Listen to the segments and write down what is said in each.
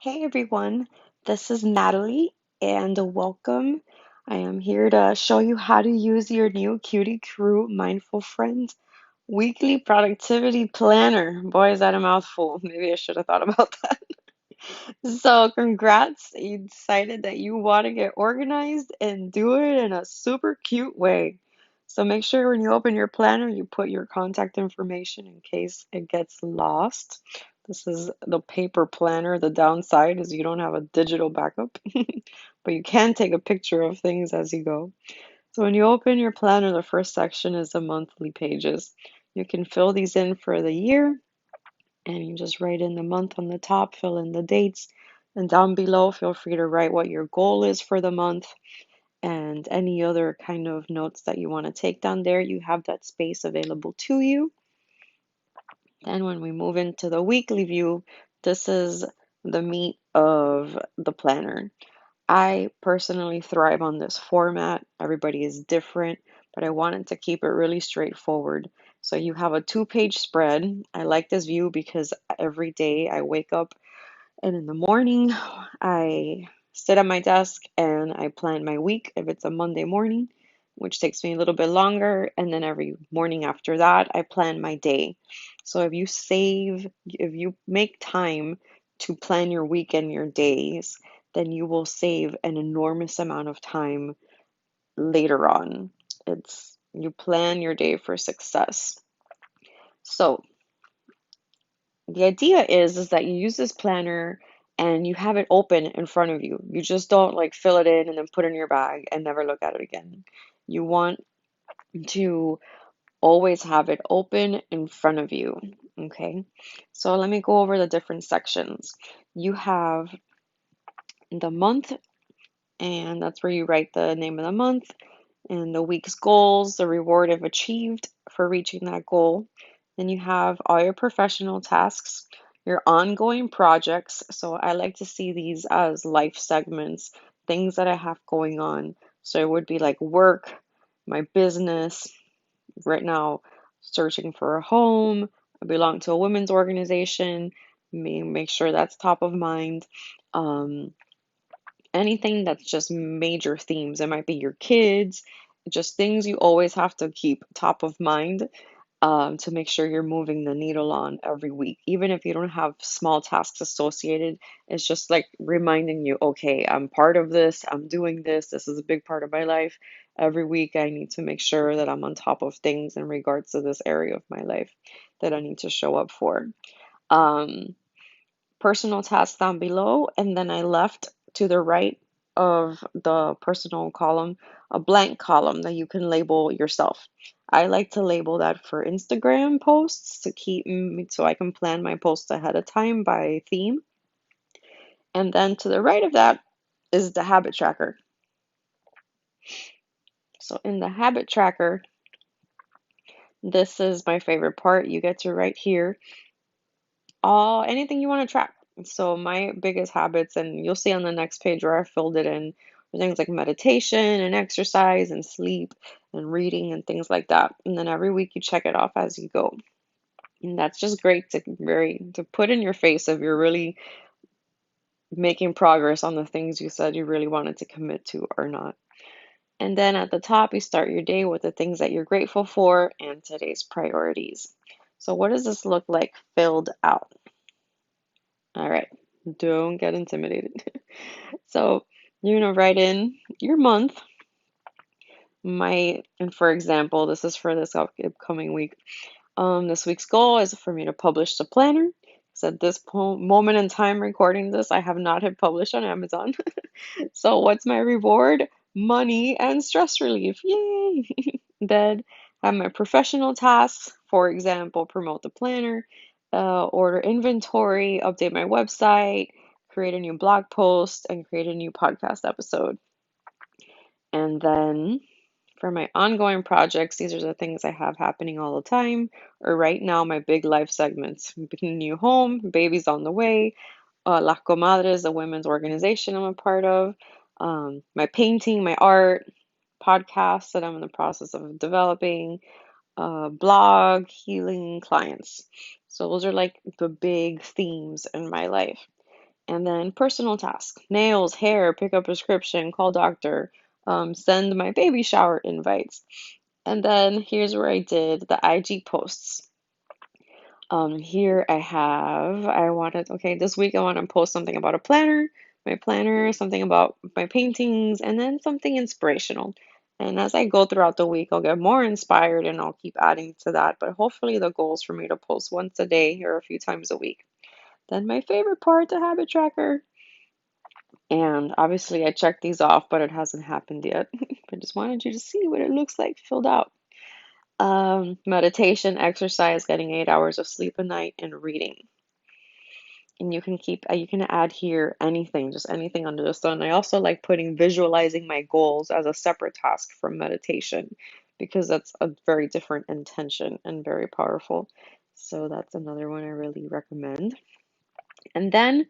Hey everyone, this is Natalie and welcome. I am here to show you how to use your new Cutie Crew Mindful Friends weekly productivity planner. Boy, is that a mouthful. Maybe I should have thought about that. So, congrats. You decided that you want to get organized and do it in a super cute way. So, make sure when you open your planner, you put your contact information in case it gets lost. This is the paper planner. The downside is you don't have a digital backup, but you can take a picture of things as you go. So, when you open your planner, the first section is the monthly pages. You can fill these in for the year and you just write in the month on the top, fill in the dates, and down below, feel free to write what your goal is for the month and any other kind of notes that you want to take down there. You have that space available to you. Then, when we move into the weekly view, this is the meat of the planner. I personally thrive on this format. Everybody is different, but I wanted to keep it really straightforward. So you have a two-page spread. I like this view because every day I wake up and in the morning I sit at my desk and I plan my week if it's a Monday morning, which takes me a little bit longer. And then every morning after that, I plan my day. So if you make time to plan your week and your days, then you will save an enormous amount of time later on. It's you plan your day for success. So the idea is that you use this planner and you have it open in front of you. You just don't like fill it in and then put it in your bag and never look at it again. You want to always have it open in front of you. Okay, so let me go over the different sections. You have the month, and that's where you write the name of the month and the week's goals, the reward if achieved for reaching that goal. Then you have all your professional tasks, your ongoing projects. So I like to see these as life segments, things that I have going on. So it would be like work, my business, right now searching for a home. I belong to a women's organization. Make sure that's top of mind. Um, Anything that's just major themes. It might be your kids, just things you always have to keep top of mind to make sure you're moving the needle on every week. Even if you don't have small tasks associated, it's just like reminding you, okay, I'm part of this, I'm doing this, this is a big part of my life. Every week, I need to make sure that I'm on top of things in regards to this area of my life that I need to show up for. Um, Personal tasks down below, and then I left to the right of the personal column a blank column that you can label yourself. I like to label that for Instagram posts to keep so I can plan my posts ahead of time by theme. And then to the right of that is the habit tracker. So in the habit tracker, this is my favorite part. You get to write here all anything you want to track. So my biggest habits, and you'll see on the next page where I filled it in, are things like meditation and exercise and sleep and reading and things like that. And then every week you check it off as you go. And that's just great to put in your face if you're really making progress on the things you said you really wanted to commit to or not. And then at the top, you start your day with the things that you're grateful for and today's priorities. So what does this look like filled out? All right, don't get intimidated. So you're gonna write in your month. And for example, this is for this upcoming week. This week's goal is for me to publish the planner. So at this moment in time recording this, I have not hit publish on Amazon. So what's my reward? Money and stress relief. Yay! Then I have my professional tasks, for example, promote the planner, order inventory, update my website, create a new blog post, and create a new podcast episode. And then for my ongoing projects, these are the things I have happening all the time, or right now, my big life segments. Beginning a new home, baby's on the way, La Comadres, a women's organization I'm a part of, my painting, my art, podcasts that I'm in the process of developing, blog, healing clients. So those are like the big themes in my life. And then personal tasks, nails, hair, pick up prescription, call doctor, send my baby shower invites. And then here's where I did the IG posts. Here I wanted, okay, this week I want to post something about my planner, something about my paintings, and then something inspirational. And as I go throughout the week, I'll get more inspired and I'll keep adding to that. But hopefully the goal is for me to post once a day or a few times a week. Then my favorite part, the habit tracker. And obviously I checked these off, but it hasn't happened yet. I just wanted you to see what it looks like filled out. Meditation, exercise, getting 8 hours of sleep a night, and reading. And you can add here anything, just anything under the sun. I also like putting visualizing my goals as a separate task from meditation because that's a very different intention and very powerful. So that's another one I really recommend. And then,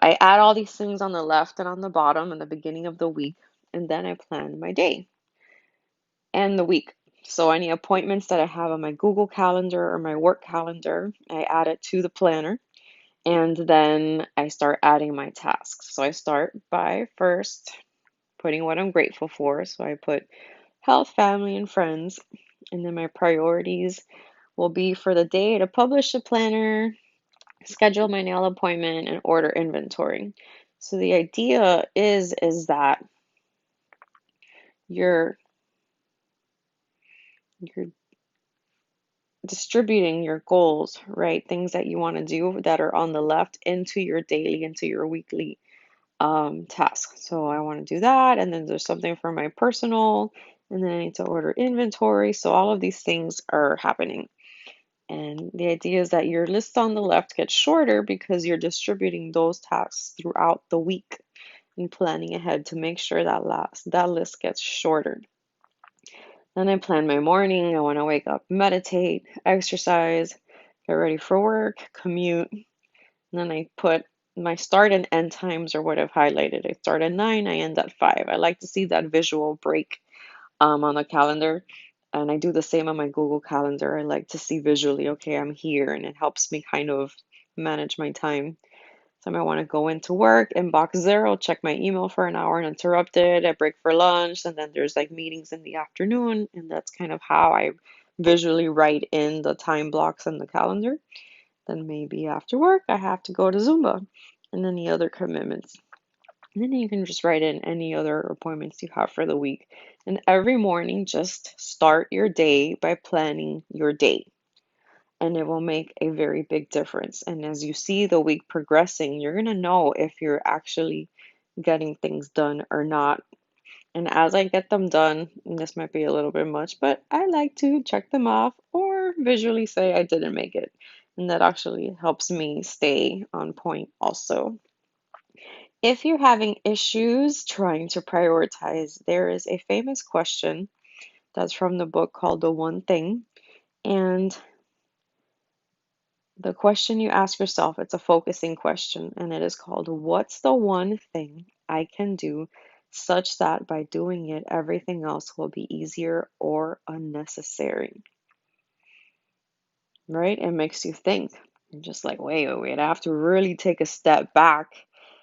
I add all these things on the left and on the bottom in the beginning of the week, and then I plan my day and the week. So any appointments that I have on my Google Calendar or my work calendar, I add it to the planner. And then I start adding my tasks. So I start by first putting what I'm grateful for. So I put health, family, and friends. And then my priorities will be for the day to publish a planner, schedule my nail appointment, and order inventory. So the idea is that you're you're distributing your goals, right? Things that you want to do that are on the left into your daily, into your weekly task. So I want to do that, and then there's something for my personal, and then I need to order inventory. So all of these things are happening. And the idea is that your list on the left gets shorter because you're distributing those tasks throughout the week and planning ahead to make sure that list gets shorter. Then I plan my morning. I want to wake up, meditate, exercise, get ready for work, commute. And then I put my start and end times or what I've highlighted. I start at 9, I end at 5. I like to see that visual break on the calendar. And I do the same on my Google Calendar. I like to see visually, okay, I'm here, and it helps me kind of manage my time. So I might want to go into work, inbox 0, check my email for an hour uninterrupted. I break for lunch, and then there's like meetings in the afternoon. And that's kind of how I visually write in the time blocks in the calendar. Then maybe after work, I have to go to Zumba and any other commitments. And then you can just write in any other appointments you have for the week. And every morning, just start your day by planning your day. And it will make a very big difference. And as you see the week progressing, you're going to know if you're actually getting things done or not. And as I get them done, and this might be a little bit much, but I like to check them off or visually say I didn't make it. And that actually helps me stay on point also. If you're having issues trying to prioritize, there is a famous question that's from the book called The One Thing. And the question you ask yourself, it's a focusing question, and it is called, what's the one thing I can do such that by doing it, everything else will be easier or unnecessary? Right? It makes you think. You're just like, wait, I have to really take a step back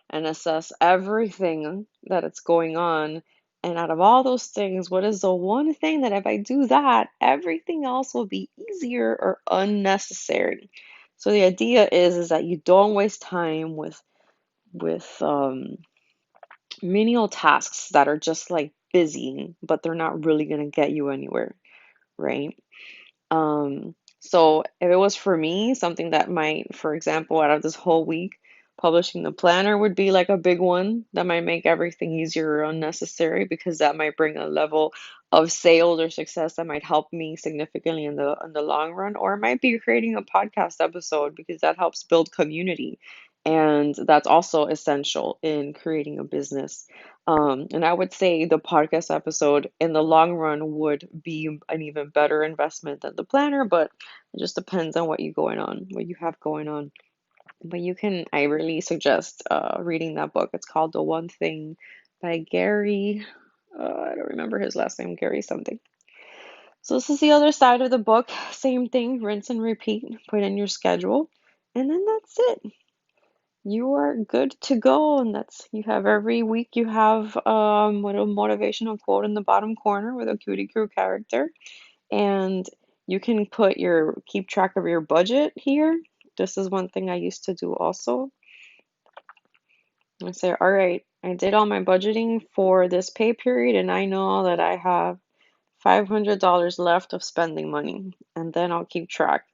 and assess everything that it's going on. And out of all those things, what is the one thing that if I do that, everything else will be easier or unnecessary? So the idea is that you don't waste time with menial tasks that are just like busy, but they're not really going to get you anywhere, right? So if it was for me, something that might, for example, out of this whole week, publishing the planner would be like a big one that might make everything easier or unnecessary because that might bring a level of sales or success that might help me significantly in the long run. Or it might be creating a podcast episode because that helps build community. And that's also essential in creating a business. And I would say the podcast episode in the long run would be an even better investment than the planner, but it just depends on what you have going on. But I really suggest reading that book. It's called The One Thing by Gary. I don't remember his last name, Gary something. So this is the other side of the book. Same thing, rinse and repeat, put in your schedule, and then that's it. you are good to go. And that's, you have every week, you have a little motivational quote in the bottom corner with a Cutie Crew character. And you can keep track of your budget here. This is one thing I used to do also. I say, all right, I did all my budgeting for this pay period, and I know that I have $500 left of spending money. And then I'll keep track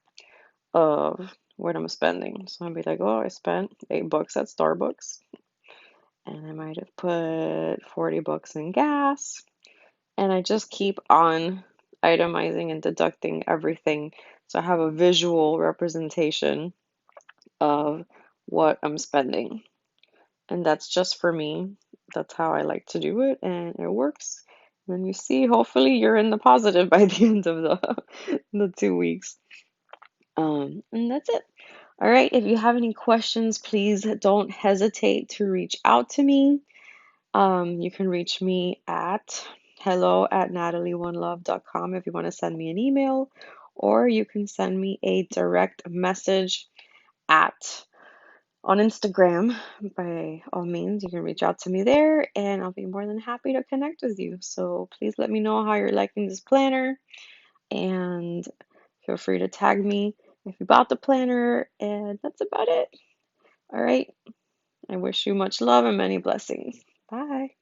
of what I'm spending. So I'll be like, oh, I spent $8 at Starbucks, and I might have put $40 in gas. And I just keep on itemizing and deducting everything. So I have a visual representation of what I'm spending. And that's just for me. That's how I like to do it, and it works. And then you see, hopefully, you're in the positive by the end of the 2 weeks. And that's it. All right. If you have any questions, please don't hesitate to reach out to me. You can reach me at hello@Natalie1Love.com if you want to send me an email, or you can send me a direct message at on Instagram. By all means, you can reach out to me there, and I'll be more than happy to connect with you. So please let me know how you're liking this planner, and feel free to tag me if you bought the planner, and that's about it. All right. I wish you much love and many blessings. Bye.